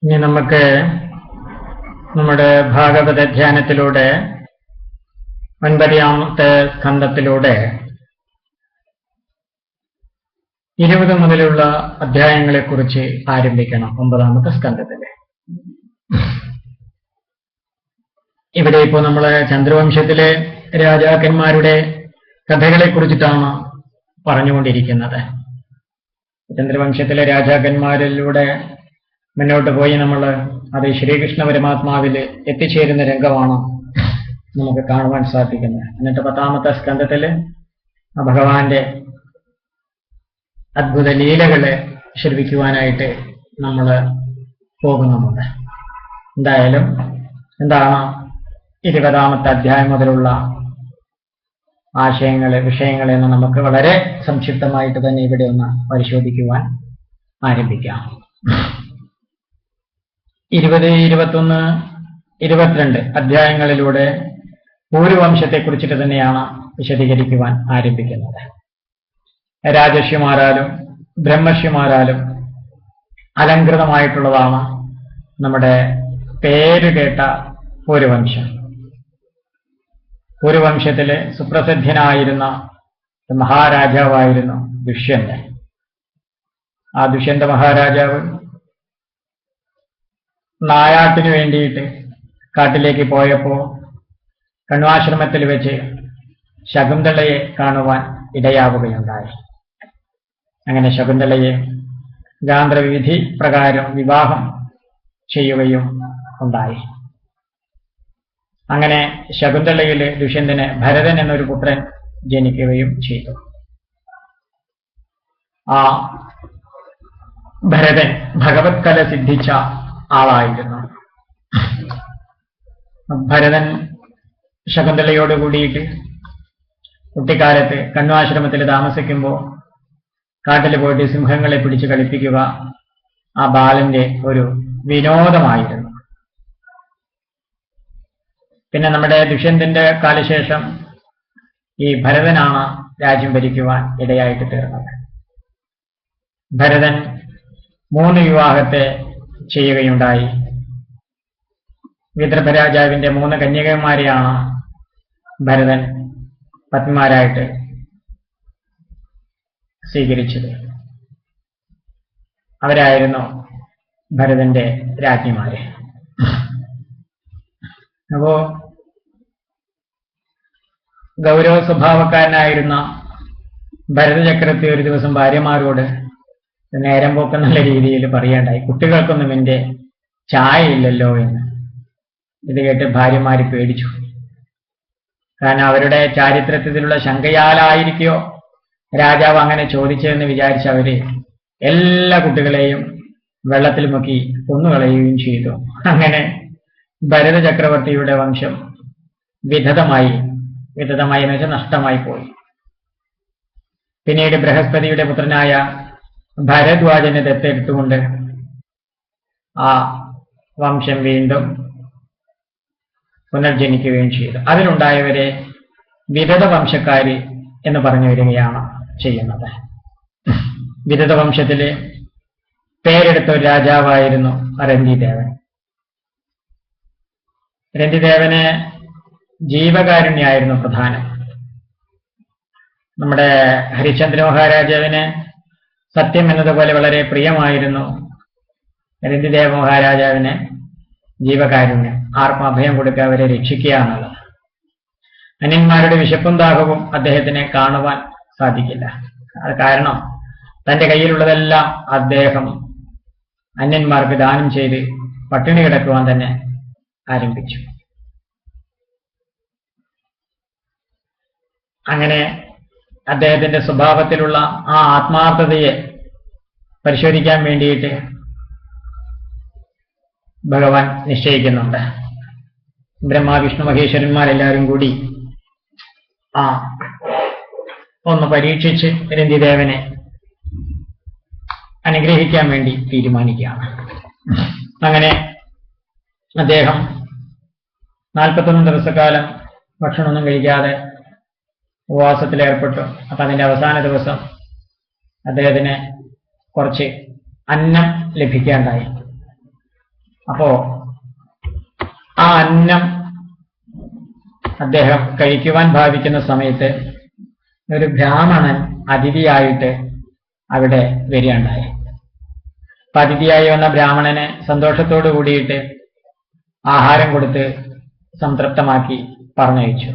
ഇനി നമുക്ക് നമ്മുടെ ഭാഗവത ധ്യാനത്തിലൂടെ 9ാമത്തെ സ്കന്ധത്തിലൂടെ 20 മുതലുള്ള അധ്യായങ്ങളെക്കുറിച്ച് ആരംഭിക്കണം. 9ാമത്തെ സ്കന്ധത്തിലെ ഇവിടെ ഇപ്പോൾ നമ്മൾ ചന്ദ്രവംശത്തിലെ രാജാക്കന്മാരുടെ കഥകളെ കുറിച്ചിട്ടാണ് പറഞ്ഞുകൊണ്ടിരിക്കുന്നത്. ചന്ദ്രവംശത്തിലെ രാജാക്കന്മാരിലൂടെ മുന്നോട്ട് പോയി നമ്മൾ അത് ശ്രീകൃഷ്ണ പരമാത്മാവിൽ എത്തിച്ചേരുന്ന രംഗമാണ് നമുക്ക് കാണുവാൻ സാധിക്കുന്നത്. എന്നിട്ട് 10ാമത്തെ സ്കന്ധത്തിൽ ഭഗവാന്റെ അദ്ഭുത ലീലകളെ ശ്രവിക്കുവാനായിട്ട് നമ്മൾ പോകുന്നുമുണ്ട്. എന്തായാലും എന്താണ് 20ാമത്തെ അധ്യായം മുതലുള്ള വിഷയങ്ങളെന്ന് നമുക്ക് വളരെ സംക്ഷിപ്തമായിട്ട് തന്നെ ഇവിടെ ഒന്ന് പരിശോധിക്കുവാൻ ആരംഭിക്കാം. 20, 21, 22 അധ്യായങ്ങളിലൂടെ പൂർവംശത്തെക്കുറിച്ചിട്ട് തന്നെയാണ് വിശദീകരിക്കുവാൻ ആരംഭിക്കുന്നത്. രാജർഷിമാരാലും ബ്രഹ്മർഷിമാരാലും അലങ്കൃതമായിട്ടുള്ളതാണ് നമ്മുടെ പേരുകേട്ട പൂർവംശം. പൂർവംശത്തിലെ സുപ്രസിദ്ധനായിരുന്ന മഹാരാജാവായിരുന്നു ദുഷ്യന്തൻ. ആ ദുഷ്യന്ത മഹാരാജാവ് നായാട്ടിനു വേണ്ടിയിട്ട് കാട്ടിലേക്ക് പോയപ്പോൾ കണ്വാശ്രമത്തിൽ വെച്ച് ശകുന്തളയെ കാണുവാൻ ഇടയാവുകയുണ്ടായി. അങ്ങനെ ശകുന്തളയെ ഗാന്ധർവവിധി പ്രകാരം വിവാഹം ചെയ്യുകയും ഉണ്ടായി. അങ്ങനെ ശകുന്തളയിൽ ദുഷ്യന്തന് ഭരതൻ എന്നൊരു പുത്രൻ ജനിക്കുകയും ചെയ്തു. ആ ഭരതൻ ഭഗവത് കല സിദ്ധിച്ച ആളായിരുന്നു. ഭരതൻ ശകുന്തളയോട് കൂടിയിട്ട് കുട്ടിക്കാലത്ത് കണ്വാശ്രമത്തിൽ താമസിക്കുമ്പോൾ കാട്ടിൽ പോയിട്ട് സിംഹങ്ങളെ പിടിച്ച് കളിപ്പിക്കുക ആ ബാലന്റെ ഒരു വിനോദമായിരുന്നു. പിന്നെ നമ്മുടെ ദുഷ്യന്തന്റെ കാലശേഷം ഈ ഭരതനാണ് രാജ്യം ഭരിക്കുവാൻ ഇടയായിട്ട് തീർന്നത്. ഭരതൻ 3 വിവാഹത്തെ ചെയ്യുകയുണ്ടായി. വിദർഭ രാജാവിന്റെ 3 കന്യകന്മാരെയാണ് ഭരതൻ പത്നിമാരായിട്ട് സ്വീകരിച്ചത്. അവരായിരുന്നു ഭരതന്റെ രാജ്ഞിമാരെ. അപ്പോ ഗൗരവ സ്വഭാവക്കാരനായിരുന്ന ഭരതചക്രവർത്തി ഒരു ദിവസം ഭാര്യമാരോട് നേരം പോക്കെന്നുള്ള രീതിയിൽ പറയേണ്ടായി, കുട്ടികൾക്കൊന്നും എന്റെ ചായ ഇല്ലല്ലോ എന്ന്. ഇത് കേട്ട് ഭാര്യമാര് പേടിച്ചു. കാരണം അവരുടെ ചാരിത്രത്തിലുള്ള ശങ്കയാലായിരിക്കോ രാജാവ് അങ്ങനെ ചോദിച്ചതെന്ന് വിചാരിച്ച അവര് എല്ലാ കുട്ടികളെയും വെള്ളത്തിൽ മുക്കി കൊന്നുകളയുകയും ചെയ്തു. അങ്ങനെ ഭരത ചക്രവർത്തിയുടെ വംശം വിധതമായി എന്ന് വെച്ചാൽ നഷ്ടമായി പോയി. പിന്നീട് ബൃഹസ്പതിയുടെ പുത്രനായ ഭരദ്വാജനെ ദത്തെടുത്തുകൊണ്ട് ആ വംശം വീണ്ടും പുനർജനിക്കുകയും ചെയ്തു. അതിലുണ്ടായവരെ വിധത വംശക്കാര് എന്ന് പറഞ്ഞു വരികയാണ് ചെയ്യുന്നത്. വിധത വംശത്തിലെ പേരെടുത്ത ഒരു രാജാവായിരുന്നു രന്തിദേവൻ. രന്തിദേവന് ജീവകാരുണ്യായിരുന്നു പ്രധാനം. നമ്മുടെ ഹരിശ്ചന്ദ്ര മഹാരാജാവിന് സത്യം എന്നതുപോലെ വളരെ പ്രിയമായിരുന്നു രന്തിദേവ മഹാരാജാവിന് ജീവകാരുണ്യം. ആർക്കും അഭയം കൊടുക്കുക, അവരെ രക്ഷിക്കുക എന്നുള്ളത്. അന്യന്മാരുടെ വിശപ്പും ദാഹവും അദ്ദേഹത്തിനെ കാണുവാൻ സാധിക്കില്ല. അത് കാരണം തന്റെ കയ്യിലുള്ളതെല്ലാം അദ്ദേഹം അന്യന്മാർക്ക് ദാനം ചെയ്ത് പട്ടിണി കിടക്കുവാൻ തന്നെ ആരംഭിച്ചു. അങ്ങനെ അദ്ദേഹത്തിന്റെ സ്വഭാവത്തിലുള്ള ആ ആത്മാർത്ഥതയെ പരിശോധിക്കാൻ വേണ്ടിയിട്ട് ഭഗവാൻ നിശ്ചയിക്കുന്നുണ്ട്. ബ്രഹ്മ വിഷ്ണു മഹേശ്വരന്മാരെല്ലാവരും കൂടി ഒന്ന് പരീക്ഷിച്ച് രന്തിദേവനെ അനുഗ്രഹിക്കാൻ വേണ്ടി തീരുമാനിക്കുകയാണ്. അങ്ങനെ അദ്ദേഹം 41 ദിവസക്കാലം ഭക്ഷണമൊന്നും കഴിക്കാതെ ഉപവാസത്തിലേർപ്പെട്ടു. അപ്പൊ അതിന്റെ അവസാന ദിവസം അദ്ദേഹത്തിന് കുറച്ച് അന്നം ലഭിക്കേണ്ടായി. അപ്പോ ആ അന്നം അദ്ദേഹം കഴിക്കുവാൻ ഭാവിക്കുന്ന സമയത്ത് ഒരു ബ്രാഹ്മണൻ അതിഥിയായിട്ട് അവിടെ വരികയുണ്ടായി. അപ്പൊ അതിഥിയായി വന്ന ബ്രാഹ്മണനെ സന്തോഷത്തോടു കൂടിയിട്ട് ആഹാരം കൊടുത്ത് സംതൃപ്തമാക്കി പറഞ്ഞയച്ചു.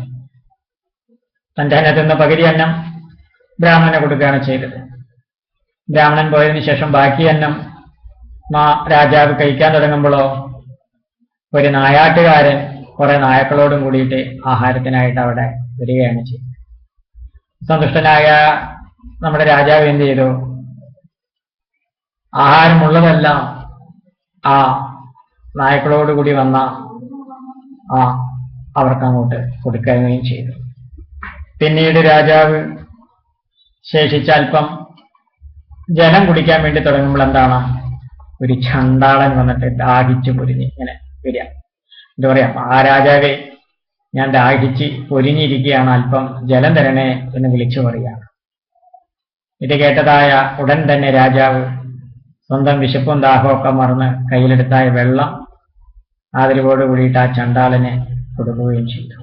തന്റെ അന്നത്തിന്ന് പകുതി അന്നം ബ്രാഹ്മണനെ കൊടുക്കുകയാണ് ചെയ്തത്. ബ്രാഹ്മണൻ പോയതിനു ശേഷം ബാക്കി അന്നം രാജാവ് കഴിക്കാൻ തുടങ്ങുമ്പോഴോ ഒരു നായാട്ടുകാരൻ കുറെ നായക്കളോടും കൂടിയിട്ട് ആഹാരത്തിനായിട്ട് അവിടെ വരികയാണ് ചെയ്തത്. സന്തുഷ്ടനായ നമ്മുടെ രാജാവ് എന്ത് ചെയ്തു? ആഹാരമുള്ളതെല്ലാം ആ നായക്കളോടുകൂടി വന്ന അവർക്ക് അങ്ങോട്ട് കൊടുക്കുകയും ചെയ്തു. പിന്നീട് രാജാവ് ശേഷിച്ച അല്പം ജലം കുടിക്കാൻ വേണ്ടി തുടങ്ങുമ്പോൾ എന്താണ്, ഒരു ചണ്ടാളൻ വന്നിട്ട് ദാഹിച്ചു പൊരിഞ്ഞ് ഇങ്ങനെ വരിക. എന്താ പറയാ, ആ രാജാവെ, ഞാൻ ദാഹിച്ച് പൊരിഞ്ഞിരിക്കുകയാണ്, അല്പം ജലം തരണേ എന്ന് വിളിച്ചു പറയുകയാണ്. ഇത് കേട്ടതായ ഉടൻ തന്നെ രാജാവ് സ്വന്തം വിശപ്പും ദാഹമൊക്കെ മറന്ന് കയ്യിലെടുത്തായ വെള്ളം ആദരവോട് കൂടിയിട്ട് ആ ചണ്ടാളനെ കൊടുക്കുകയും ചെയ്തു.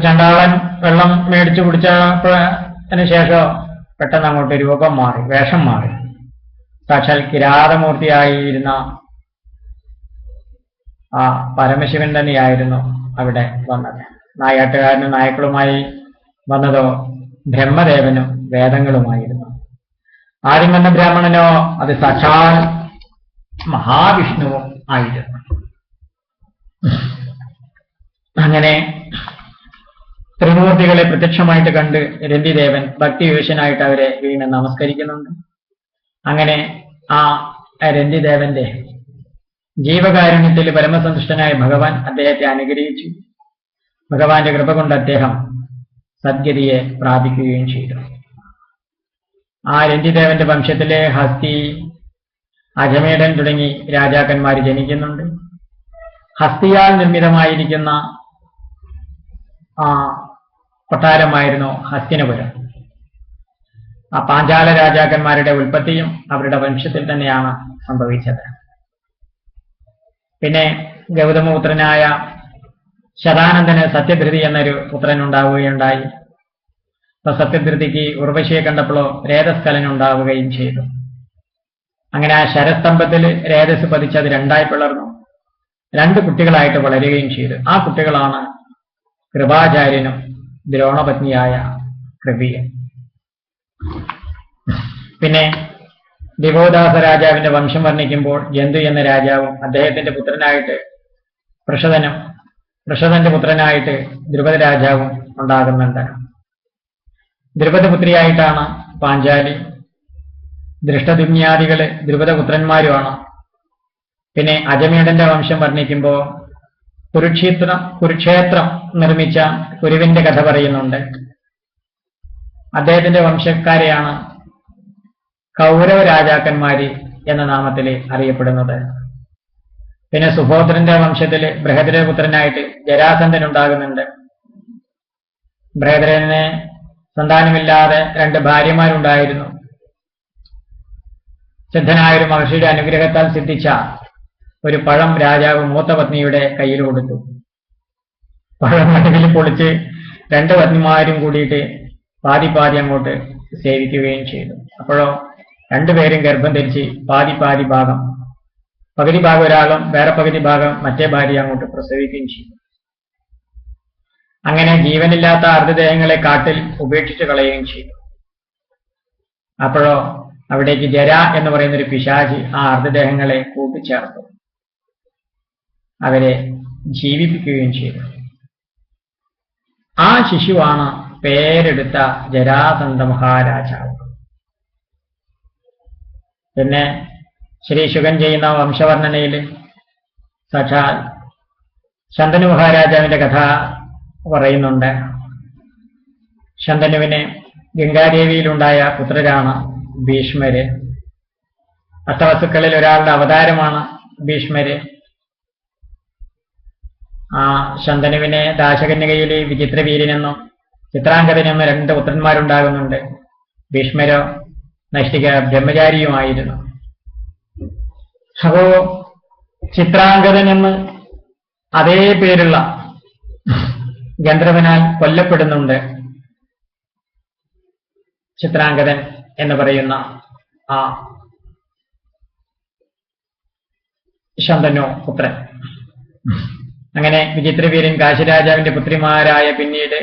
ചണ്ടാളൻ വെള്ളം മേടിച്ചു കുടിച്ചതിന് ശേഷം പെട്ടെന്ന് അങ്ങോട്ട് രൂപം മാറി, വേഷം മാറി. സാക്ഷാൽ കിരാതമൂർത്തിയായിരുന്ന ആ പരമശിവൻ തന്നെയായിരുന്നു അവിടെ വന്നത്. നായാട്ടുകാരനും നായക്കളുമായി വന്നതോ ബ്രഹ്മദേവനും വേദങ്ങളുമായിരുന്നു. ആദ്യം വന്ന ബ്രാഹ്മണനോ അത് സാക്ഷാൽ മഹാവിഷ്ണുവും ആയിരുന്നു. അങ്ങനെ ത്രിമൂർത്തികളെ പ്രത്യക്ഷമായിട്ട് കണ്ട് രന്തിദേവൻ ഭക്തിവിവശനായിട്ട് അവരെ വീണ് നമസ്കരിക്കുന്നുണ്ട്. അങ്ങനെ ആ രന്തിദേവന്റെ ജീവകാരുണ്യത്തിൽ പരമസന്തുഷ്ടനായ ഭഗവാൻ അദ്ദേഹത്തെ അനുഗ്രഹിച്ചു. ഭഗവാന്റെ കൃപ കൊണ്ട് അദ്ദേഹം സദ്ഗതിയെ പ്രാപിക്കുകയും ചെയ്തു. ആ രന്തിദേവന്റെ വംശത്തിലെ ഹസ്തി, അജമേടൻ തുടങ്ങി രാജാക്കന്മാർ ജനിക്കുന്നുണ്ട്. ഹസ്തിയാൽ നിർമ്മിതമായിരിക്കുന്ന കൊട്ടാരമായിരുന്നു ഹസ്തിനപുരം. ആ പാഞ്ചാല രാജാക്കന്മാരുടെ ഉൽപ്പത്തിയും അവരുടെ വംശത്തിൽ തന്നെയാണ് സംഭവിച്ചത്. പിന്നെ ഗൗതമപുത്രനായ ശതാനന്ദന് സത്യധൃതി എന്നൊരു പുത്രൻ ഉണ്ടാവുകയുണ്ടായി. അപ്പൊ സത്യധൃതിക്ക് ഉർവശിയെ കണ്ടപ്പോഴോ രേതസ്ഖലൻ ഉണ്ടാവുകയും ചെയ്തു. അങ്ങനെ ആ ശരസ്തംഭത്തിൽ രേതസ് പതിച്ചത് രണ്ടായി പിളർന്നു. 2 കുട്ടികളായിട്ട് വളരുകയും ചെയ്തു. ആ കുട്ടികളാണ് കൃപാചാര്യനും ദ്രോണപത്നിയായ കൃപിയും. പിന്നെ ദിവോദാസ രാജാവിന്റെ വംശം വർണ്ണിക്കുമ്പോൾ ജന്തു എന്ന രാജാവും അദ്ദേഹത്തിന്റെ പുത്രനായിട്ട് വൃഷധന്റെ പുത്രനായിട്ട് ദ്രുപദ രാജാവും ഉണ്ടാകുന്നുണ്ട്. ദ്രുപദപുത്രിയായിട്ടാണ് പാഞ്ചാലി. ദൃഷ്ടദുമ്യാദികള് ദ്രുപദപുത്രന്മാരുമാണ്. പിന്നെ അജമേടന്റെ വംശം വർണ്ണിക്കുമ്പോൾ കുരുക്ഷേത്രം നിർമ്മിച്ച കുരുവിന്റെ കഥ പറയുന്നുണ്ട്. അദ്ദേഹത്തിന്റെ വംശക്കാരെയാണ് കൗരവ രാജാക്കന്മാര് എന്ന നാമത്തിൽ അറിയപ്പെടുന്നത്. പിന്നെ സുഭോദ്രന്റെ വംശത്തില് ബൃഹദ്രപുത്രനായിട്ട് ജരാസന്ധൻ ഉണ്ടാകുന്നുണ്ട്. ബൃഹദ്രന് സന്താനമില്ലാതെ 2 ഭാര്യമാരുണ്ടായിരുന്നു. സിദ്ധനായൊരു മഹർഷിയുടെ അനുഗ്രഹത്താൽ സിദ്ധിച്ച ഒരു പഴം രാജാവ് മൂത്ത പത്നിയുടെ കയ്യിൽ കൊടുത്തു. പഴം നടുവിൽ പൊളിച്ച് 2 പത്നിമാരും കൂടിയിട്ട് പാതി അങ്ങോട്ട് സേവിക്കുകയും ചെയ്തു. അപ്പോഴോ 2 പേരും ഗർഭം ധരിച്ച് പാതി ഭാഗം, പകുതി ഭാഗം ഒരാളും വേറെ പകുതി ഭാഗം മറ്റേ ഭാര്യ അങ്ങോട്ട് പ്രസവിക്കുകയും ചെയ്തു. അങ്ങനെ ജീവനില്ലാത്ത അർദ്ധദേഹങ്ങളെ കാട്ടിൽ ഉപേക്ഷിച്ച് കളയുകയും ചെയ്തു. അപ്പോഴോ അവിടേക്ക് ജര എന്ന് പറയുന്നൊരു പിശാചി ആ അർദ്ധദേഹങ്ങളെ കൂട്ടിച്ചേർത്തു, അവരെ ജീവിപ്പിക്കുകയും ചെയ്തു. ആ ശിശുവാണ് പേരെടുത്ത ജരാസന്ധ മഹാരാജാവ്. പിന്നെ ശ്രീ ശുഗൻ ചെയ്യുന്ന വംശവർണ്ണനയിൽ സാക്ഷാൽ ശന്തനു മഹാരാജാവിന്റെ കഥ പറയുന്നുണ്ട്. ശന്തനുവിന് ഗംഗാദേവിയിലുണ്ടായ പുത്രരാണ് ഭീഷ്മര്. അഷ്ടവസ്തുക്കളിൽ ഒരാളുടെ അവതാരമാണ് ഭീഷ്മര്. ആ ശന്തനുവിന് ദാശകന്യകയിൽ വിചിത്രവീര്യനെന്നും ചിത്രാംഗതനെന്നും 2 പുത്രന്മാരുണ്ടാകുന്നുണ്ട്. ഭീഷ്മരോ നൈഷ്ഠിക ബ്രഹ്മചാരിയുമായിരുന്നു. അപ്പോ ചിത്രാംഗതൻ എന്ന് അതേ പേരുള്ള ഗന്ധർവനാൽ കൊല്ലപ്പെടുന്നുണ്ട്. ചിത്രാംഗതൻ എന്ന് പറയുന്ന ആ ശന്തനു പുത്രൻ. അങ്ങനെ വിചിത്രവീര്യൻ കാശിരാജാവിന്റെ പുത്രിമാരായ പിന്നീട്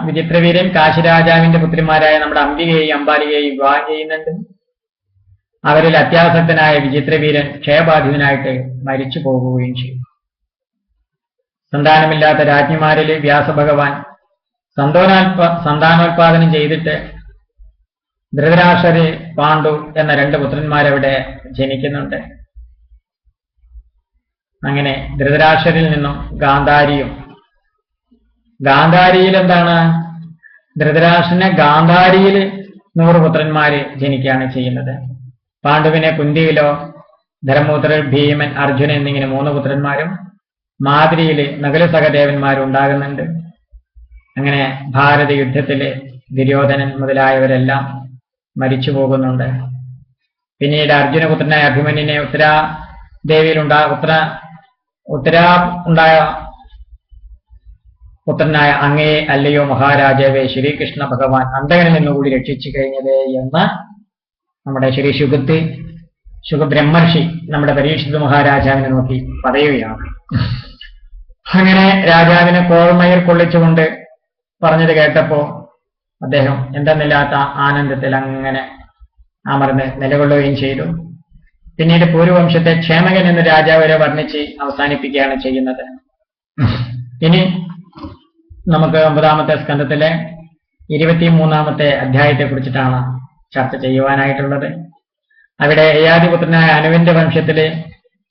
വിചിത്രവീര്യൻ കാശിരാജാവിന്റെ പുത്രിമാരായ നമ്മുടെ അംബികയെയും അംബാലികയെയും വിവാഹം ചെയ്യുന്നുണ്ട്. അവരിൽ അത്യാസക്തനായ വിചിത്രവീരൻ ക്ഷയബാധിതനായിട്ട് മരിച്ചു പോകുകയും ചെയ്തു. സന്താനമില്ലാത്ത രാജ്ഞിമാരിൽ വ്യാസഭഗവാൻ സന്താനോത്പാദനം ചെയ്തിട്ട് ധൃതരാഷ്ട്രര്, പാണ്ഡു എന്ന 2 പുത്രന്മാരവിടെ ജനിക്കുന്നുണ്ട്. അങ്ങനെ ധൃതരാഷ്ട്രരിൽ നിന്നും ഗാന്ധാരിയിൽ ധൃതരാഷ്ട്രന് ഗാന്ധാരിയിൽ 100 പുത്രന്മാര് ജനിക്കുകയാണ് ചെയ്യുന്നത്. പാണ്ഡുവിനെ കുന്തിയിലോ ധർമ്മപുത്രർ, ഭീമൻ, അർജുനൻ എന്നിങ്ങനെ 3 പുത്രന്മാരും മാതിരിയില് നകുല സഹദേവന്മാരും ഉണ്ടാകുന്നുണ്ട്. അങ്ങനെ ഭാരത യുദ്ധത്തില് ദുര്യോധനൻ മുതലായവരെല്ലാം മരിച്ചു പോകുന്നുണ്ട്. പിന്നീട് അർജുനപുത്രനായ അഭിമന്യനെ ഉണ്ടായ പുത്രനായ അങ്ങയെ അല്ലയോ മഹാരാജാവേ ശ്രീകൃഷ്ണ ഭഗവാൻ അന്തകനിൽ നിന്നുകൂടി രക്ഷിച്ചു കഴിഞ്ഞത് എന്ന് നമ്മുടെ ശ്രീ ശുഖബ്രഹ്മർഷി നമ്മുടെ പരീക്ഷിത മഹാരാജാവിനെ നോക്കി പറയുകയാണ്. അങ്ങനെ രാജാവിനെ കോൾമയിൽ കൊള്ളിച്ചുകൊണ്ട് പറഞ്ഞത് കേട്ടപ്പോ അദ്ദേഹം എന്തെന്നില്ലാത്ത ആനന്ദത്തിൽ അങ്ങനെ അമർന്ന് നിലകൊള്ളുകയും ചെയ്തു. പിന്നീട് പൂർവവംശത്തെ ക്ഷേമകൻ എന്ന് രാജാവരെ വർണ്ണിച്ച് അവസാനിപ്പിക്കുകയാണ് ചെയ്യുന്നത്. ഇനി നമുക്ക് 9ാമത്തെ സ്കന്ധത്തിലെ 23ാമത്തെ അധ്യായത്തെ കുറിച്ചിട്ടാണ് ചർച്ച ചെയ്യുവാനായിട്ടുള്ളത്. അവിടെ യയാതിപുത്രനായ അനുവിന്റെ വംശത്തില്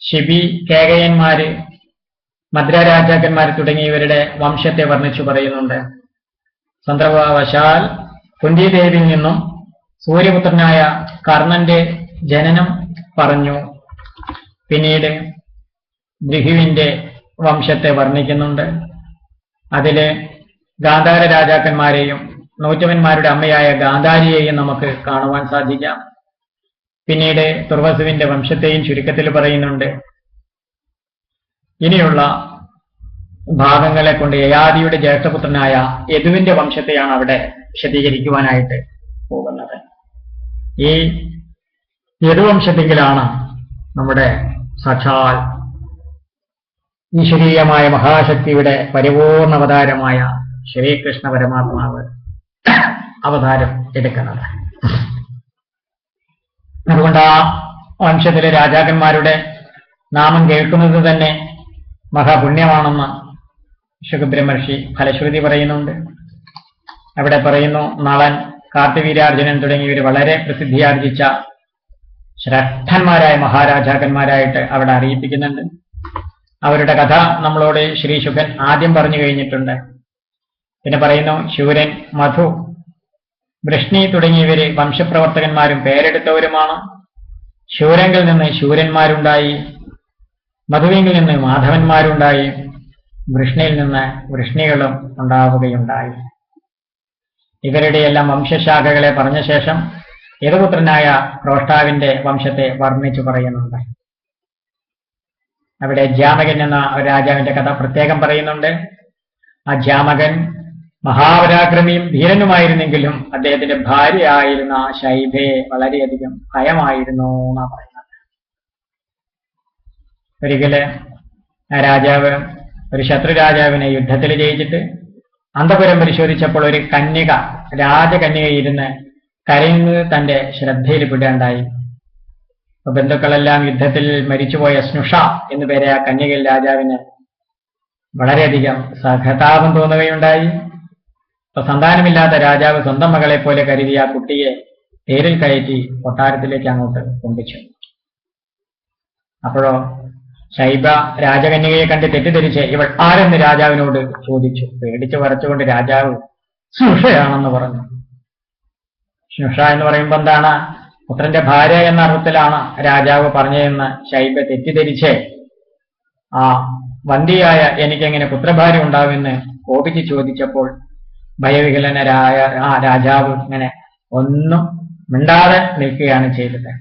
ശിബി, കേകയന്മാര്, മദ്ര രാജാക്കന്മാര് തുടങ്ങിയവരുടെ വംശത്തെ വർണ്ണിച്ചു പറയുന്നുണ്ട്. സന്ദർഭവശാൽ കുന്തിദേവിയിൽ നിന്നും സൂര്യപുത്രനായ കർണന്റെ ജനനം പറഞ്ഞു. പിന്നീട് ദ്രുഹുവിന്റെ വംശത്തെ വർണ്ണിക്കുന്നുണ്ട്. അതില് ഗാന്ധാര രാജാക്കന്മാരെയും നൂറ്റവന്മാരുടെ അമ്മയായ ഗാന്ധാരിയെയും നമുക്ക് കാണുവാൻ സാധിക്കാം. പിന്നീട് തുർവസുവിന്റെ വംശത്തെയും ചുരുക്കത്തിൽ പറയുന്നുണ്ട്. ഇനിയുള്ള ഭാഗങ്ങളെ കൊണ്ട് യയാതിയുടെ ജ്യേഷ്ഠപുത്രനായ യദുവിന്റെ വംശത്തെയാണ് അവിടെ വിശദീകരിക്കുവാനായിട്ട് പോകുന്നത്. ഈ യദുവംശത്തെങ്കിലാണ് നമ്മുടെ സാക്ഷാൽ ഈശ്വരീയമായ മഹാശക്തിയുടെ പരിപൂർണ അവതാരമായ ശ്രീകൃഷ്ണ പരമാത്മാവ് അവതാരം എടുക്കുന്നത്. അതുകൊണ്ട് ആ വംശത്തിലെ രാജാക്കന്മാരുടെ നാമം കേൾക്കുന്നത് തന്നെ മഹാപുണ്യമാണെന്ന് ശുഖബ്രഹ്മർഷി ഫലശ്രുതി പറയുന്നുണ്ട്. അവിടെ പറയുന്നു, നളൻ, കാർത്തിവീര്യാർജുനൻ തുടങ്ങിയവർ വളരെ പ്രസിദ്ധിയാർജിച്ച ശ്രേഷ്ഠന്മാരായ മഹാരാജാക്കന്മാരായിട്ട് അവിടെ അറിയിപ്പിക്കുന്നുണ്ട്. അവരുടെ കഥ നമ്മളോട് ശ്രീ ശുഖൻ ആദ്യം പറഞ്ഞു കഴിഞ്ഞിട്ടുണ്ട്. പിന്നെ പറയുന്നു, ശൂരൻ, മധു, വൃഷ്ണി തുടങ്ങിയവര് വംശപ്രവർത്തകന്മാരും പേരെടുത്തവരുമാണ്. ശൂരങ്കിൽ നിന്ന് ശൂരന്മാരുണ്ടായി, മധുവിങ്കിൽ നിന്ന് മാധവന്മാരുണ്ടായി, വൃഷ്ണിയിൽ നിന്ന് വൃഷ്ണികളും ഉണ്ടാവുകയുണ്ടായി. ഇവരുടെയെല്ലാം വംശശാഖകളെ പറഞ്ഞ ശേഷം യദുപുത്രനായ ക്രോഷ്ടാവിന്റെ വംശത്തെ വർണ്ണിച്ചു പറയുന്നുണ്ട്. അവിടെ ജാമകൻ എന്ന ഒരു രാജാവിന്റെ കഥ പ്രത്യേകം പറയുന്നുണ്ട്. ആ ജാമകൻ മഹാപരാക്രമിയും ധീരനുമായിരുന്നെങ്കിലും അദ്ദേഹത്തിന്റെ ഭാര്യയായിരുന്ന ശൈബയെ വളരെയധികം ഭയമായിരുന്നു എന്നാ പറയുന്നത്. ഒരിക്കല് ആ രാജാവ് ഒരു ശത്രു രാജാവിനെ യുദ്ധത്തിൽ ജയിച്ചിട്ട് അന്തപുരം പരിശോധിച്ചപ്പോൾ ഒരു കന്യക, രാജകന്യക ഇരുന്ന് കരയുന്നത് തന്റെ ശ്രദ്ധയിൽ പെടുകയുണ്ടായി. ബന്ധുക്കളെല്ലാം യുദ്ധത്തിൽ മരിച്ചുപോയ സ്നുഷ എന്നു പേരെ ആ കന്യകയിൽ രാജാവിന് വളരെയധികം സഹതാപം തോന്നുകയുണ്ടായി. അപ്പൊ സന്താനമില്ലാത്ത രാജാവ് സ്വന്തം മകളെ പോലെ കരുതി ആ കുട്ടിയെ തേരിൽ കയറ്റി കൊട്ടാരത്തിലേക്ക് അങ്ങോട്ട് കൊണ്ടുചെന്നു. അപ്പോഴോ ശൈബ രാജകന്യകയെ കണ്ട് തെറ്റിദ്ധരിച്ച് ഇവൾ ആരെന്ന് രാജാവിനോട് ചോദിച്ചു. പേടിച്ചു വരച്ചുകൊണ്ട് രാജാവ് സ്നുഷയാണെന്ന് പറഞ്ഞു. സ്നുഷ എന്ന് പറയുമ്പോൾ എന്താണ്? പുത്രന്റെ ഭാര്യ എന്ന അർത്ഥത്തിലാണ് രാജാവ് പറഞ്ഞതെന്ന് ശൈബ തെറ്റിദ്ധരിച്ച് ആ വന്ധ്യയായ എനിക്കെങ്ങനെ പുത്രഭാര്യ ഉണ്ടാവുമെന്ന് കോപിച്ച് ചോദിച്ചപ്പോൾ ഭയവിഹലനായ ആ രാജാവ് ഇങ്ങനെ ഒന്നും മിണ്ടാതെ നിൽക്കുകയാണ് ചെയ്തത്.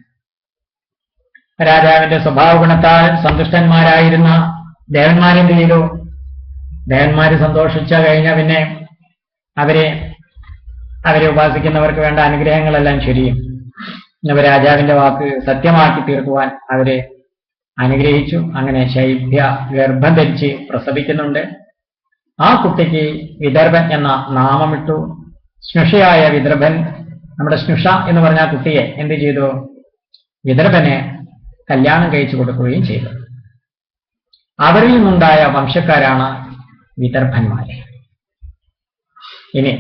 രാജാവിന്റെ സ്വഭാവ ഗുണത്താൽ സന്തുഷ്ടന്മാരായിരുന്ന ദേവന്മാരെന്ത് ചെയ്തു? ദേവന്മാര് സന്തോഷിച്ച കഴിഞ്ഞ പിന്നെ അവരെ ഉപാസിക്കുന്നവർക്ക് വേണ്ട അനുഗ്രഹങ്ങളെല്ലാം ചൊരിയും. അവർ രാജാവിന്റെ വാക്ക് സത്യമാക്കി തീർക്കുവാൻ അവരെ അനുഗ്രഹിച്ചു. അങ്ങനെ ശൈബ്യ ഗർഭം ധരിച്ച് പ്രസവിക്കുന്നുണ്ട്. ആ കുട്ടിക്ക് വിദർഭൻ എന്ന നാമമിട്ടു. സ്നുഷയായ വിദർഭൻ, നമ്മുടെ സ്നുഷ എന്ന് പറഞ്ഞ കുട്ടിയെ എന്ത് ചെയ്തു? വിദർഭനെ കല്യാണം കഴിച്ചു കൊടുക്കുകയും ചെയ്തു. അവരിൽ നിന്നുണ്ടായ വംശക്കാരാണ് വിദർഭന്മാരെ. ഇനി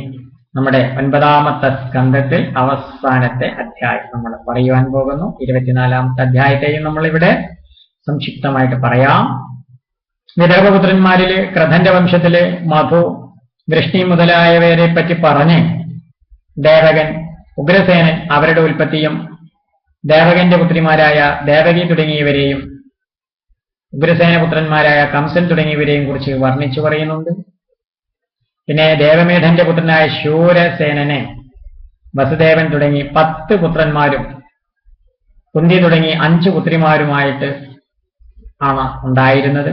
നമ്മുടെ 9ാമത്തെ സ്കന്ധത്തിൽ അവസാനത്തെ അധ്യായം നമ്മൾ പറയുവാൻ പോകുന്നു. 24ാമത്തെ അധ്യായത്തെയും നമ്മളിവിടെ സംക്ഷിപ്തമായിട്ട് പറയാം. വിദർഭപുത്രന്മാരില് ക്രഥന്റെ വംശത്തില് മധു, വൃഷ്ണി മുതലായവരെ പറ്റി പറഞ്ഞ് ദേവകൻ, ഉഗ്രസേനൻ അവരുടെ ഉൽപ്പത്തിയും ദേവകന്റെ പുത്രിമാരായ ദേവകി തുടങ്ങിയവരെയും ഉഗ്രസേനപുത്രന്മാരായ കംസൻ തുടങ്ങിയവരെയും കുറിച്ച് വർണ്ണിച്ചു പറയുന്നുണ്ട്. പിന്നെ ദേവമേധന്റെ പുത്രനായ ശൂരസേനനെ വസുദേവൻ തുടങ്ങി 10 പുത്രന്മാരും കുന്തി തുടങ്ങി 5 പുത്രിമാരുമായിട്ട് ആണ് ഉണ്ടായിരുന്നത്.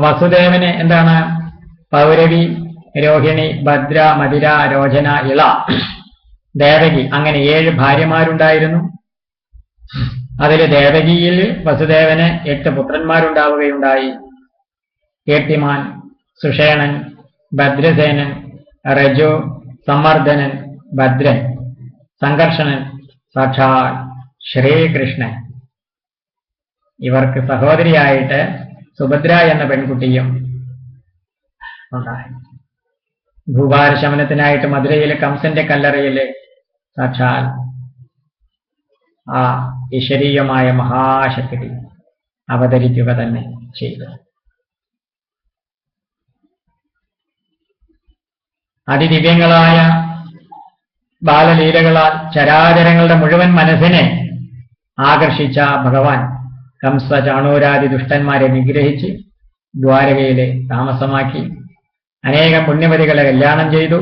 വസുദേവന് എന്താണ്? പൗരവി, രോഹിണി, ഭദ്ര, മധിര, രോചന, ഇള, ദേവകി അങ്ങനെ 7 ഭാര്യമാരുണ്ടായിരുന്നു. അതിൽ ദേവകിയിൽ വസുദേവന് 8 പുത്രന്മാരുണ്ടാവുകയുണ്ടായി. കീർത്തിമാൻ, സുഷേണൻ, ഭദ്രസേനൻ, രജു, സമർദ്ദനൻ, ഭദ്രൻ, സംഘർഷണൻ, സാക്ഷാൽ ശ്രീകൃഷ്ണൻ. ഇവർക്ക് സഹോദരിയായിട്ട് സുഭദ്ര എന്ന പെൺകുട്ടിയും ഉണ്ടായി. ഭൂഭാരശമനത്തിനായിട്ട് മധുരയിലെ കംസന്റെ കല്ലറയിലെ സാക്ഷാൽ ആ ഈശ്വരീയമായ മഹാശക്തി അവതരിക്കുക തന്നെ ചെയ്തു. അതിദിവ്യങ്ങളായ ബാലലീലകളാൽ ചരാചരങ്ങളുടെ മുഴുവൻ മനസ്സിനെ ആകർഷിച്ച ഭഗവാൻ കംസ ചാണൂരാദി ദുഷ്ടന്മാരെ നിഗ്രഹിച്ച് ദ്വാരകയിലെ താമസമാക്കി. അനേകം പുണ്യവതികളെ കല്യാണം ചെയ്തു.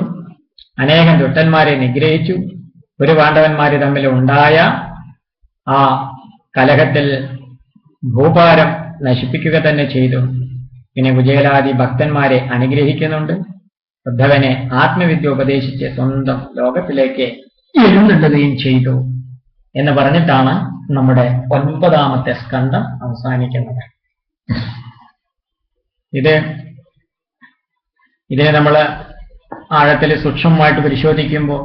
അനേകം ദുഷ്ടന്മാരെ നിഗ്രഹിച്ചു. ഒരു പാണ്ഡവന്മാര് തമ്മിൽ ഉണ്ടായ ആ കലഹത്തിൽ ഭൂഭാരം നശിപ്പിക്കുക തന്നെ ചെയ്തു. പിന്നെ കുചേലാദി ഭക്തന്മാരെ അനുഗ്രഹിക്കുന്നുണ്ട്. ഉദ്ധവനെ ആത്മവിദ്യ ഉപദേശിച്ച് സ്വന്തം ലോകത്തിലേക്ക് എഴുന്നള്ളുകയും ചെയ്തു എന്ന് പറഞ്ഞിട്ടാണ് നമ്മുടെ 9ാമത്തെ സ്കന്ധം അവസാനിക്കുന്നത്. ഇതിനെ നമ്മൾ ആഴത്തിൽ സൂക്ഷ്മമായിട്ട് പരിശോധിക്കുമ്പോൾ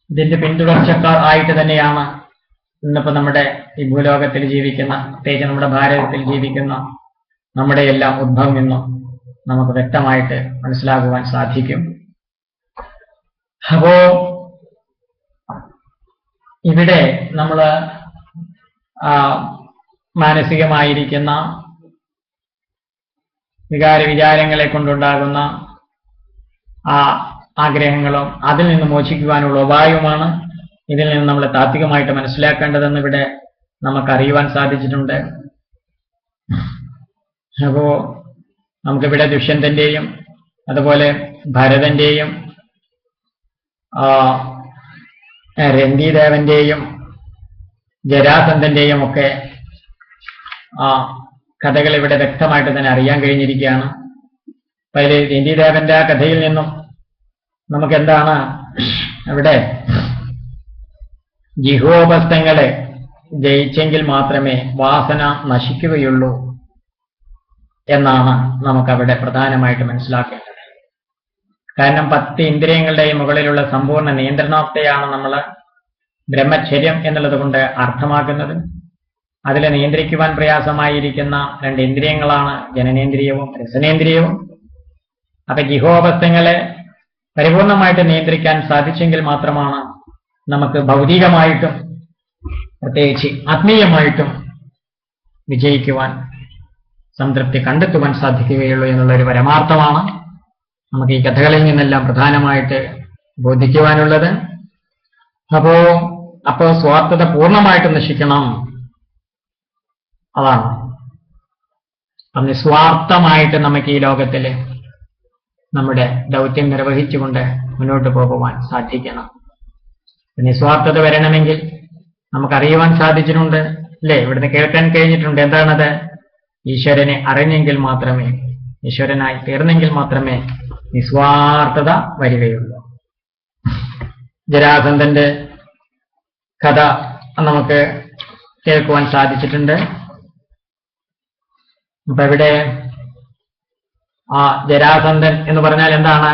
ഇതിന്റെ പിന്തുടർച്ചക്കാർ ആയിട്ട് തന്നെയാണ് ഇന്നിപ്പോ നമ്മുടെ ഈ ഭൂലോകത്തിൽ ജീവിക്കുന്ന, പ്രത്യേകിച്ച് നമ്മുടെ ഭാരതത്തിൽ ജീവിക്കുന്ന നമ്മുടെ എല്ലാം ഉദ്ഭവം എന്നും നമുക്ക് വ്യക്തമായിട്ട് മനസ്സിലാകുവാൻ സാധിക്കും. അപ്പോ ഇവിടെ നമ്മൾ മാനസികമായിരിക്കുന്ന വികാരവിചാരങ്ങളെ കൊണ്ടുണ്ടാകുന്ന ആ ആഗ്രഹങ്ങളും അതിൽ നിന്ന് മോചിക്കുവാനുള്ള ഉപായവുമാണ് ഇതിൽ നിന്ന് നമ്മൾ താത്വികമായിട്ട് മനസ്സിലാക്കേണ്ടതെന്ന് ഇവിടെ നമുക്കറിയുവാൻ സാധിച്ചിട്ടുണ്ട്. അപ്പോ നമുക്കിവിടെ ദുഷ്യന്തന്റെയും അതുപോലെ ഭരതന്റെയും രന്തിദേവന്റെയും ജരാസന്ധന്റെയും ഒക്കെ കഥകൾ ഇവിടെ വ്യക്തമായിട്ട് തന്നെ അറിയാൻ കഴിഞ്ഞിരിക്കുകയാണ്. അതിൽ രന്തിദേവന്റെ ആ കഥയിൽ നിന്നും നമുക്കെന്താണ് അവിടെ ജിഹോപസ്ഥങ്ങളെ ജയിച്ചെങ്കിൽ മാത്രമേ വാസന നശിക്കുകയുള്ളൂ എന്നാണ് നമുക്കവിടെ പ്രധാനമായിട്ട് മനസ്സിലാക്കേണ്ടത്. കാരണം 10 ഇന്ദ്രിയങ്ങളുടെയും മുകളിലുള്ള സമ്പൂർണ്ണ നിയന്ത്രണത്തെയാണ് നമ്മൾ ബ്രഹ്മചര്യം എന്നുള്ളത് കൊണ്ട് അർത്ഥമാക്കുന്നത്. അതിൽ നിയന്ത്രിക്കുവാൻ പ്രയാസമായിരിക്കുന്ന 2 ഇന്ദ്രിയങ്ങളാണ് ജനനേന്ദ്രിയവും രസനേന്ദ്രിയവും. അപ്പൊ ജിഹോപസ്ഥങ്ങളെ പരിപൂർണമായിട്ട് നിയന്ത്രിക്കാൻ സാധിച്ചെങ്കിൽ മാത്രമാണ് നമുക്ക് ഭൗതികമായിട്ടും പ്രത്യേകിച്ച് ആത്മീയമായിട്ടും വിജയിക്കുവാൻ, സംതൃപ്തി കണ്ടെത്തുവാൻ സാധിക്കുകയുള്ളൂ എന്നുള്ളൊരു പരമാർത്ഥമാണ് നമുക്ക് ഈ കഥകളിൽ നിന്നെല്ലാം പ്രധാനമായിട്ട് ബോധിക്കുവാനുള്ളത്. അപ്പോ സ്വാർത്ഥത പൂർണ്ണമായിട്ട് നശിക്കണം. അതാണ് അപ്പം നിസ്വാർത്ഥമായിട്ട് നമുക്ക് ഈ ലോകത്തിൽ നമ്മുടെ ദൗത്യം നിർവഹിച്ചുകൊണ്ട് മുന്നോട്ട് പോകുവാൻ സാധിക്കണം. നിസ്വാർത്ഥത വരണമെങ്കിൽ നമുക്കറിയുവാൻ സാധിച്ചിട്ടുണ്ട്, അല്ലേ? ഇവിടുന്ന് കേൾക്കാൻ കഴിഞ്ഞിട്ടുണ്ട്. എന്താണത്? ഈശ്വരനെ അറിഞ്ഞെങ്കിൽ മാത്രമേ, ഈശ്വരനായി തീർന്നെങ്കിൽ മാത്രമേ നിസ്വാർത്ഥത വരികയുള്ളൂ. ജരാസന്ധന്റെ കഥ നമുക്ക് കേൾക്കുവാൻ സാധിച്ചിട്ടുണ്ട്. അപ്പൊ ഇവിടെ ആ ജരാസന്ധൻ എന്ന് പറഞ്ഞാൽ എന്താണ്?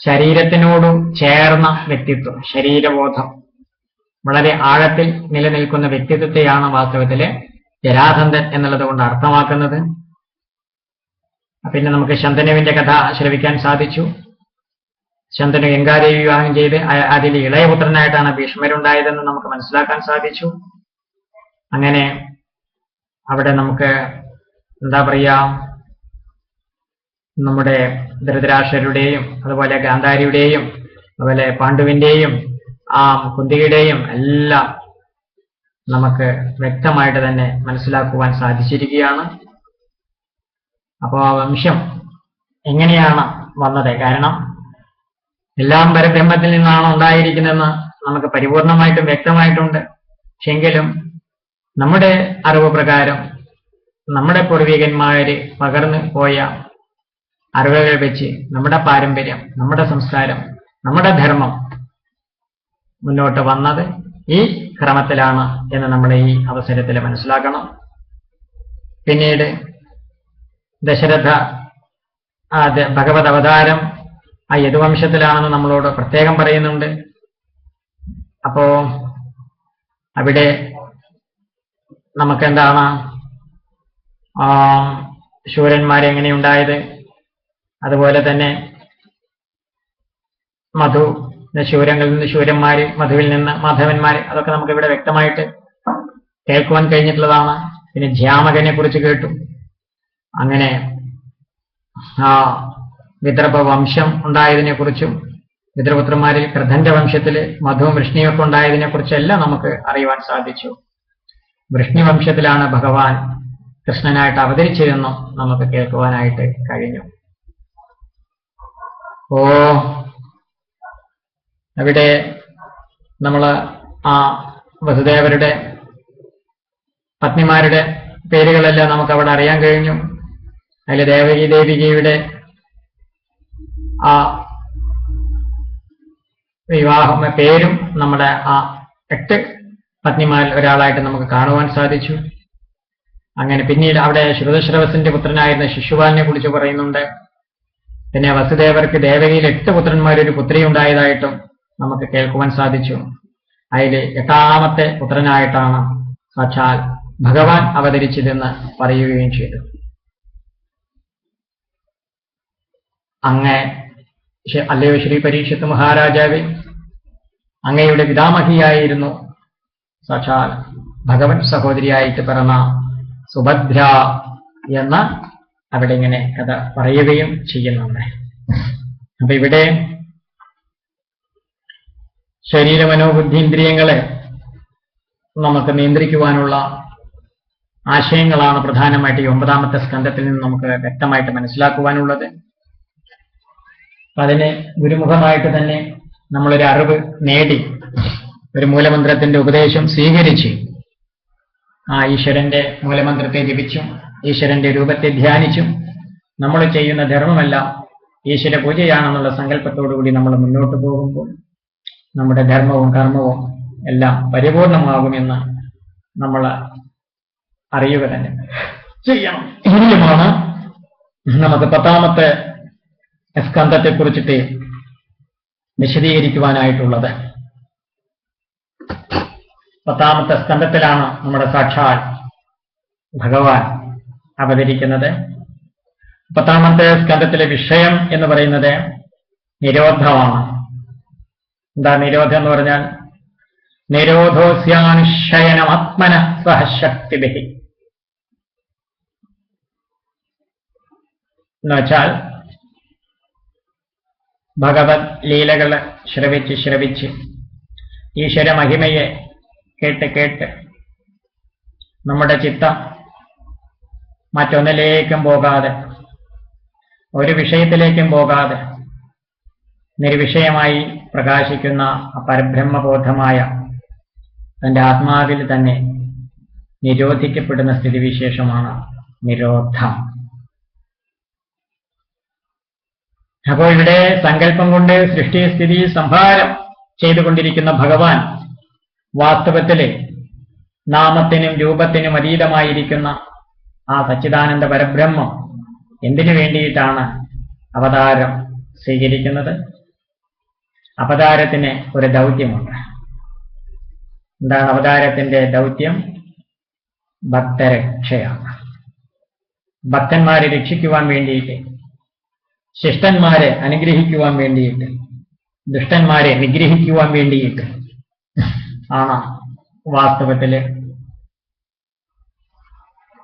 ശരീരത്തിനോടും ചേർന്ന വ്യക്തിത്വം, ശരീരബോധം വളരെ ആഴത്തിൽ നിലനിൽക്കുന്ന വ്യക്തിത്വത്തെയാണ് വാസ്തവത്തില് ജരാസന്ധൻ എന്നുള്ളത് കൊണ്ട് അർത്ഥമാക്കുന്നത്. പിന്നെ നമുക്ക് ശന്തനുവിന്റെ കഥ ശ്രവിക്കാൻ സാധിച്ചു. ശന്തനു ഗംഗാദേവി വിവാഹം ചെയ്ത് അതിൽ ഇളയപുത്രനായിട്ടാണ് ഭീഷ്മരുണ്ടായതെന്ന് നമുക്ക് മനസ്സിലാക്കാൻ സാധിച്ചു. അങ്ങനെ അവിടെ നമുക്ക് എന്താ പറയാ, നമ്മുടെ ധൃതരാഷ്ട്രരുടെയും അതുപോലെ ഗാന്ധാരിയുടെയും അതുപോലെ പാണ്ഡുവിന്റെയും ആ കുന്തിയുടെയും എല്ലാം നമുക്ക് വ്യക്തമായിട്ട് തന്നെ മനസ്സിലാക്കുവാൻ സാധിച്ചിരിക്കുകയാണ്. അപ്പോൾ ആ വംശം എങ്ങനെയാണ് വന്നത്? കാരണം എല്ലാം പരബ്രഹ്മത്തിൽ നിന്നാണ് ഉണ്ടായിരിക്കുന്നതെന്ന് നമുക്ക് പരിപൂർണമായിട്ടും വ്യക്തമായിട്ടുണ്ട്. പക്ഷെങ്കിലും നമ്മുടെ അറിവ് പ്രകാരം നമ്മുടെ പൂർവികന്മാര് പകർന്നു പോയ അറിവുകൾ വെച്ച് നമ്മുടെ പാരമ്പര്യം, നമ്മുടെ സംസ്കാരം, നമ്മുടെ ധർമ്മം മുന്നോട്ട് വന്നത് ഈ ക്രമത്തിലാണ് എന്ന് നമ്മൾ ഈ അവസരത്തിൽ മനസ്സിലാക്കണം. പിന്നീട് ദശരഥ ഭഗവത് അവതാരം ആ യദുവംശത്തിലാണെന്ന് നമ്മളോട് പ്രത്യേകം പറയുന്നുണ്ട്. അപ്പോ അവിടെ നമുക്കെന്താണ് ശൂരന്മാരെങ്ങനെയുണ്ടായത്, അതുപോലെ തന്നെ മധു ശൂരങ്ങളിൽ നിന്ന് ശൂരന്മാര്, മധുവിൽ നിന്ന് മാധവന്മാര്, അതൊക്കെ നമുക്ക് ഇവിടെ വ്യക്തമായിട്ട് കേൾക്കുവാൻ കഴിഞ്ഞിട്ടുള്ളതാണ്. പിന്നെ ധ്യാമകനെ കുറിച്ച് കേട്ടു. അങ്ങനെ ആ വിദർഭ വംശം ഉണ്ടായതിനെ കുറിച്ചും വിദർഭപുത്രന്മാരിൽ കൃധന്റെ വംശത്തില് മധുവും വൃഷ്ണിയൊക്കെ ഉണ്ടായതിനെ കുറിച്ചെല്ലാം നമുക്ക് അറിയുവാൻ സാധിച്ചു. വൃഷ്ണി വംശത്തിലാണ് ഭഗവാൻ കൃഷ്ണനായിട്ട് അവതരിച്ചതെന്നും നമുക്ക് കേൾക്കുവാനായിട്ട് കഴിഞ്ഞു. അവിടെ നമ്മൾ ആ വസുദേവരുടെ പത്നിമാരുടെ പേരുകളെല്ലാം നമുക്ക് അവിടെ അറിയാൻ കഴിഞ്ഞു. അതിൽ ദേവികയുടെ ആ വിവാഹം പേരും നമ്മുടെ ആ 8 പത്നിമാരിൽ ഒരാളായിട്ട് നമുക്ക് കാണുവാൻ സാധിച്ചു. അങ്ങനെ പിന്നീട് അവിടെ ശ്രുതശ്രവസിന്റെ പുത്രനായിരുന്ന ശിശുപാലിനെ കുറിച്ച് പറയുന്നുണ്ട്. പിന്നെ വസുദേവർക്ക് ദേവകിയിൽ 8 പുത്രന്മാരൊരു പുത്രി ഉണ്ടായതായിട്ടും നമുക്ക് കേൾക്കുവാൻ സാധിച്ചു. അതിൽ 8ാമത്തെ പുത്രനായിട്ടാണ് സാക്ഷാൽ ഭഗവാൻ അവതരിച്ചതെന്ന് പറയുകയും ചെയ്തു. അല്ലയോ ശ്രീ പരീക്ഷിത്ത് മഹാരാജാവേ, അങ്ങയുടെ പിതാമഹിയായിരുന്നു സാക്ഷാൽ ഭഗവൻ സഹോദരിയായിട്ട് പിറന്ന സുഭദ്ര എന്ന് അവിടെ ഇങ്ങനെ കഥ പറയുകയും ചെയ്യുന്നുണ്ട്. അപ്പൊ ഇവിടെ ശരീര മനോബുദ്ധീന്ദ്രിയങ്ങളെ നമുക്ക് നിയന്ത്രിക്കുവാനുള്ള ആശയങ്ങളാണ് പ്രധാനമായിട്ട് ഈ 9ാമത്തെ സ്കന്ധത്തിൽ നിന്ന് നമുക്ക് വ്യക്തമായിട്ട് മനസ്സിലാക്കുവാനുള്ളത്. അതിന് ഗുരുമുഖമായിട്ട് തന്നെ നമ്മളൊരു അറിവ് നേടി, ഒരു മൂലമന്ത്രത്തിന്റെ ഉപദേശം സ്വീകരിച്ച് ആ ഈശ്വരന്റെ മൂലമന്ത്രത്തെ ജപിച്ചും ഈശ്വരന്റെ രൂപത്തെ ധ്യാനിച്ചും നമ്മൾ ചെയ്യുന്ന ധർമ്മമെല്ലാം ഈശ്വര പൂജയാണെന്നുള്ള സങ്കല്പത്തോടുകൂടി നമ്മൾ മുന്നോട്ട് പോകുമ്പോൾ നമ്മുടെ ധർമ്മവും കർമ്മവും എല്ലാം പരിപൂർണമാകുമെന്ന് നമ്മൾ അറിയുക തന്നെ ചെയ്യണം. ഇനിയുമാണ് നമുക്ക് 10ാമത്തെ സ്കന്ധത്തെ കുറിച്ചിട്ട് വിശദീകരിക്കുവാനായിട്ടുള്ളത്. 10ാമത്തെ സ്കന്ധത്തിലാണ് നമ്മുടെ സാക്ഷാൽ ഭഗവാൻ അവതരിക്കുന്നത്. 10ാമത്തെ സ്കന്ധത്തിലെ വിഷയം എന്ന് പറയുന്നത് നിരോധമാണ്. എന്താ നിരോധം എന്ന് പറഞ്ഞാൽ? നിരോധോസ്യാനുശയനമാത്മന സഹശക്തിഭിഹി എന്നുവെച്ചാൽ ഭഗവത് ലീലകൾ ശ്രവിച്ച് ഈശ്വര മഹിമയെ കേട്ട് നമ്മുടെ ചിത്തം മറ്റൊന്നിലേക്കും പോകാതെ, ഒരു വിഷയത്തിലേക്കും പോകാതെ നിർവിഷയമായി പ്രകാശിക്കുന്ന പരബ്രഹ്മബോധമായ തന്റെ ആത്മാവിൽ തന്നെ നിരോധിക്കപ്പെടുന്ന സ്ഥിതിവിശേഷമാണ് നിരോധം. അപ്പോൾ ഇവിടെ സങ്കല്പം കൊണ്ട് സൃഷ്ടി സ്ഥിതി സംഹാരം ചെയ്തുകൊണ്ടിരിക്കുന്ന ഭഗവാൻ വാസ്തവത്തില് നാമത്തിനും രൂപത്തിനും അതീതമായിരിക്കുന്ന ആ സച്ചിദാനന്ദ പരബ്രഹ്മം എന്തിനു വേണ്ടിയിട്ടാണ് അവതാരം സ്വീകരിക്കുന്നത്? അവതാരത്തിന് ഒരു ദൗത്യമുണ്ട്. എന്താണ് അവതാരത്തിന്റെ ദൗത്യം? ഭക്തരക്ഷയാണ്. ഭക്തന്മാരെ രക്ഷിക്കുവാൻ വേണ്ടിയിട്ട്, ശിഷ്ടന്മാരെ അനുഗ്രഹിക്കുവാൻ വേണ്ടിയിട്ട്, ദുഷ്ടന്മാരെ നിഗ്രഹിക്കുവാൻ വേണ്ടിയിട്ട് ആണ് വാസ്തവത്തില്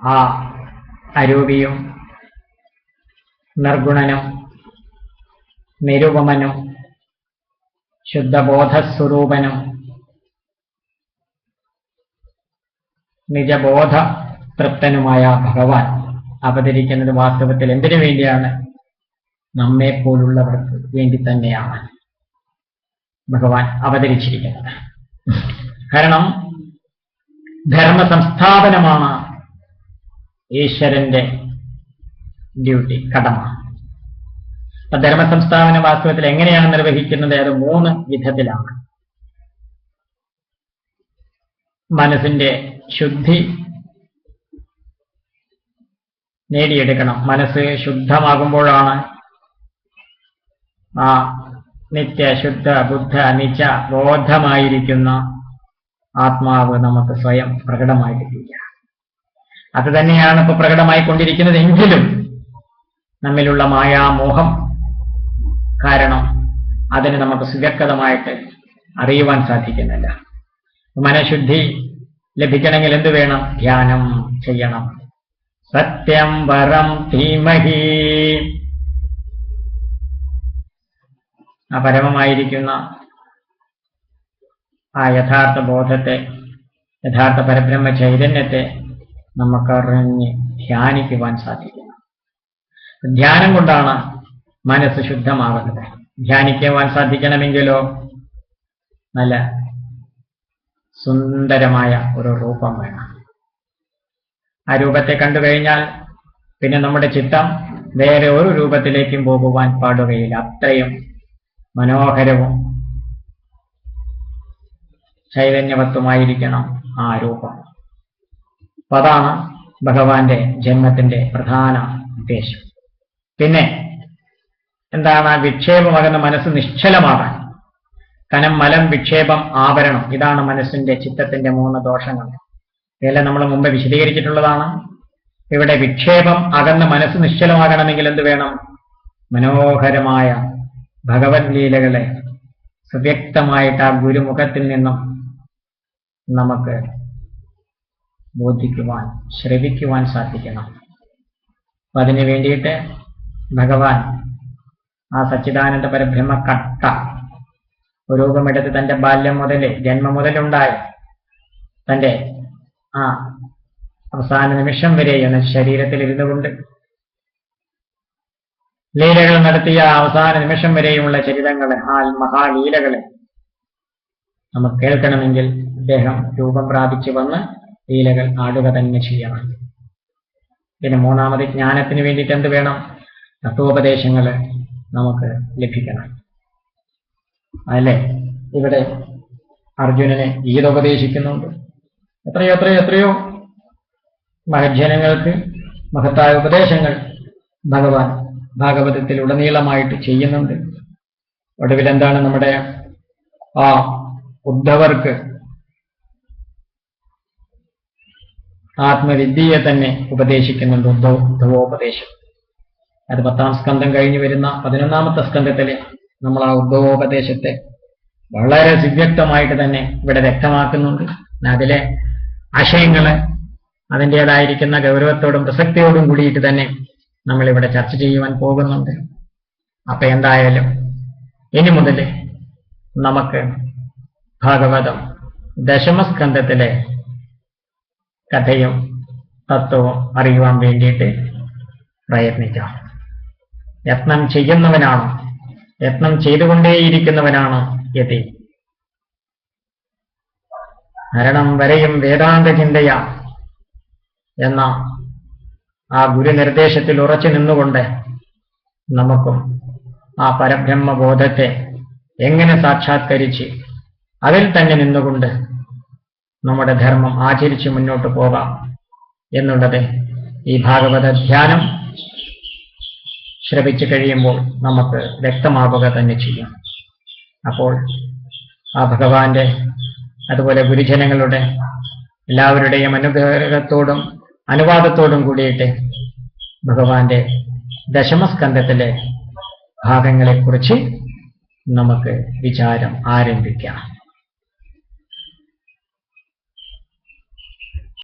ആ അരൂപിയും നിർഗുണനും നിരുപമനും ശുദ്ധബോധസ്വരൂപനും നിജബോധ തൃപ്തനുമായ ഭഗവാൻ അവതരിക്കുന്നത് വാസ്തവത്തിൽ എന്തിനു വേണ്ടിയാണ്? നമ്മെ പോലുള്ളവർക്ക് വേണ്ടി തന്നെയാണ് ഭഗവാൻ അവതരിച്ചിരിക്കുന്നത്. കാരണം ധർമ്മ സംസ്ഥാപനമാണ് ഈശ്വരന്റെ ഡ്യൂട്ടി, കടമ. ധർമ്മ സംസ്ഥാപന വാസ്തവത്തിൽ എങ്ങനെയാണ് നിർവഹിക്കുന്നത്? അത് 3 വിധത്തിലാണ്. മനസ്സിന്റെ ശുദ്ധി നേടിയെടുക്കണം. മനസ്സ് ശുദ്ധമാകുമ്പോഴാണ് ആ നിത്യ ശുദ്ധ ബുദ്ധ നിജ ബോധമായിരിക്കുന്ന ആത്മാവ് നമുക്ക് സ്വയം പ്രകടമായിട്ടില്ല. അത് തന്നെയാണ് ഇപ്പൊ പ്രകടമായിക്കൊണ്ടിരിക്കുന്നത്. എങ്കിലും നമ്മിലുള്ള മായാമോഹം കാരണം അതിന് നമുക്ക് സുവ്യക്തമായിട്ട് അറിയുവാൻ സാധിക്കുന്നില്ല. മനഃശുദ്ധി ലഭിക്കണമെങ്കിൽ എന്ത് വേണം? ധ്യാനം ചെയ്യണം. സത്യം വരം ധീമഹി, ആ പരമമായിരിക്കുന്ന ആ യഥാർത്ഥ ബോധത്തെ, യഥാർത്ഥ പരബ്രഹ്മ ചൈതന്യത്തെ നമുക്കറിഞ്ഞ് ധ്യാനിക്കുവാൻ സാധിക്കണം. ധ്യാനം കൊണ്ടാണ് മനസ്സ് ശുദ്ധമാകുന്നത്. ധ്യാനിക്കുവാൻ സാധിക്കണമെങ്കിലോ നല്ല സുന്ദരമായ ഒരു രൂപം വേണം. ആ രൂപത്തെ കണ്ടു കഴിഞ്ഞാൽ പിന്നെ നമ്മുടെ ചിത്തം വേറെ ഒരു രൂപത്തിലേക്കും പോകുവാൻ പാടുകയില്ല. അത്രയും മനോഹരവും ചൈതന്യവത്വമായിരിക്കണം ആ രൂപം. അപ്പൊ അതാണ് ഭഗവാന്റെ ജന്മത്തിന്റെ പ്രധാന ഉദ്ദേശം. പിന്നെ എന്താണ്? വിക്ഷേപമാകുന്ന മനസ്സ് നിശ്ചലമാകാൻ. കനം, മലം, വിക്ഷേപം, ആവരണം, ഇതാണ് മനസ്സിന്റെ ചിത്തത്തിന്റെ 3 ദോഷങ്ങൾ. ഇതെല്ലാം നമ്മൾ മുമ്പ് വിശദീകരിച്ചിട്ടുള്ളതാണ്. ഇവിടെ വിക്ഷേപം അകന്ന് മനസ്സ് നിശ്ചലമാകണമെങ്കിൽ എന്ത് വേണം? മനോഹരമായ ഭഗവത് ലീലകളെ സുവ്യക്തമായിട്ട് ആ ഗുരുമുഖത്തിൽ നിന്നും നമുക്ക് ബോധിക്കുവാൻ, ശ്രവിക്കുവാൻ സാധിക്കണം. അപ്പൊ അതിനു വേണ്ടിയിട്ട് ഭഗവാൻ ആ സച്ചിദാനന്ദ പരബ്രഹ്മ കട്ട രൂപമെടുത്ത് തന്റെ ബാല്യം മുതലേ, ജന്മം മുതലുണ്ടായ തന്റെ ആ അവസാന നിമിഷം വരെ എന്ന ശരീരത്തിൽ ഇരുന്നു കൊണ്ട് ലീലകൾ നടത്തിയ അവസാന നിമിഷം വരെയുമുള്ള ചരിതങ്ങളെ, ആ മഹാലീലകളെ നമുക്ക് കേൾക്കണമെങ്കിൽ അദ്ദേഹം രൂപം പ്രാപിച്ചു വന്ന് ലീലകൾ ആടുക തന്നെ ചെയ്യണം. പിന്നെ 3ാമത് ജ്ഞാനത്തിന് വേണ്ടിയിട്ട് എന്ത് വേണം? തത്വോപദേശങ്ങൾ നമുക്ക് ലഭിക്കണം. അല്ലേ? ഇവിടെ അർജുനനെ ഗീത ഉപദേശിക്കുന്നുണ്ട്. എത്രയോ മഹജ്ജനങ്ങൾക്ക് മഹത്തായ ഉപദേശങ്ങൾ ഭഗവാൻ ഭാഗവതത്തിൽ ഉടനീളമായിട്ട് ചെയ്യുന്നുണ്ട്. ഒടുവിൽ എന്താണ്? നമ്മുടെ ആ ഉദ്ധവർക്ക് ആത്മവിദ്യയെ തന്നെ ഉപദേശിക്കുന്നുണ്ട്. ഉദ്ധവോപദേശം. അത് 10ാം സ്കന്ധം കഴിഞ്ഞു വരുന്ന 11ാമത്തെ സ്കന്ധത്തില് നമ്മൾ ആ ഉദ്ധവോപദേശത്തെ വളരെ സുവ്യക്തമായിട്ട് തന്നെ ഇവിടെ വ്യക്തമാക്കുന്നുണ്ട്. അതിലെ ആശയങ്ങള് അതിൻ്റെതായിരിക്കുന്ന ഗൗരവത്തോടും പ്രസക്തിയോടും കൂടിയിട്ട് തന്നെ നമ്മളിവിടെ ചർച്ച ചെയ്യുവാൻ പോകുന്നുണ്ട്. അപ്പൊ എന്തായാലും ഇനി മുതൽ നമുക്ക് ഭാഗവതം 10ാം സ്കന്ധത്തിലെ കഥയും തത്വവും അറിയുവാൻ വേണ്ടിയിട്ട് പ്രയത്നിക്കാം. യത്നം ചെയ്യുന്നവനാണ്, യത്നം ചെയ്തുകൊണ്ടേയിരിക്കുന്നവനാണ് യതി. മരണം വരെയും വേദാന്ത ചിന്തയ എന്ന ആ ഗുരുനിർദ്ദേശത്തിൽ ഉറച്ചു നിന്നുകൊണ്ട് നമുക്കും ആ പരബ്രഹ്മബോധത്തെ എങ്ങനെ സാക്ഷാത്കരിച്ച് അതിൽ തന്നെ നിന്നുകൊണ്ട് നമ്മുടെ ധർമ്മം ആചരിച്ച് മുന്നോട്ട് പോകാം എന്നുള്ളത് ഈ ഭാഗവത ധ്യാനം ശ്രവിച്ചു കഴിയുമ്പോൾ നമുക്ക് വ്യക്തമാവുക തന്നെ ചെയ്യും. അപ്പോൾ ആ ഭഗവാന്റെ അതുപോലെ ഗുരുജനങ്ങളുടെ എല്ലാവരുടെയും അനുഗ്രഹത്തോടും അനുവാദത്തോടും കൂടിയിട്ട് ഭഗവാന്റെ ദശമസ്കന്ധത്തിലെ ഭാഗങ്ങളെക്കുറിച്ച് നമുക്ക് വിചാരം ആരംഭിക്കാം.